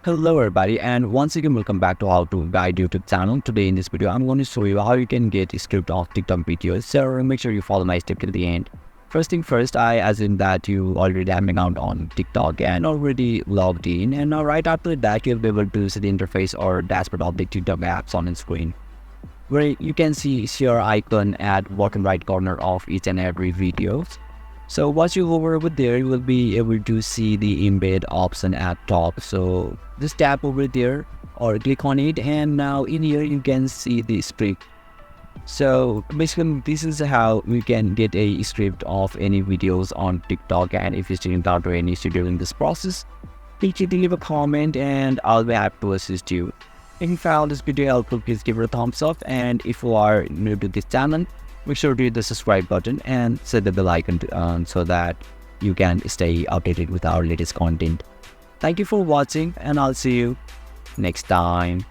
Hello everybody, and once again welcome back to How to Guide YouTube channel. Today in this video I'm going to show you how you can get a script of TikTok videos. So make sure you follow my step till the end. First thing first, I assume that you already have an account on TikTok and already logged in, and now right after that you'll be able to see the interface or dashboard of the TikTok apps on the screen, where you can see share icon at bottom right corner of each and every video. So once you hover over there, you will be able to see the embed option at top. So just tap over there or click on it, and now in here you can see the script. So basically this is how we can get a script of any videos on TikTok, and if you still encounter any issue during this process, please leave a comment and I'll be happy to assist you. If you found this video helpful, please give it a thumbs up, and if you are new to this channel, make sure to hit the subscribe button and set the bell icon so that you can stay updated with our latest content. Thank you for watching, and I'll see you next time.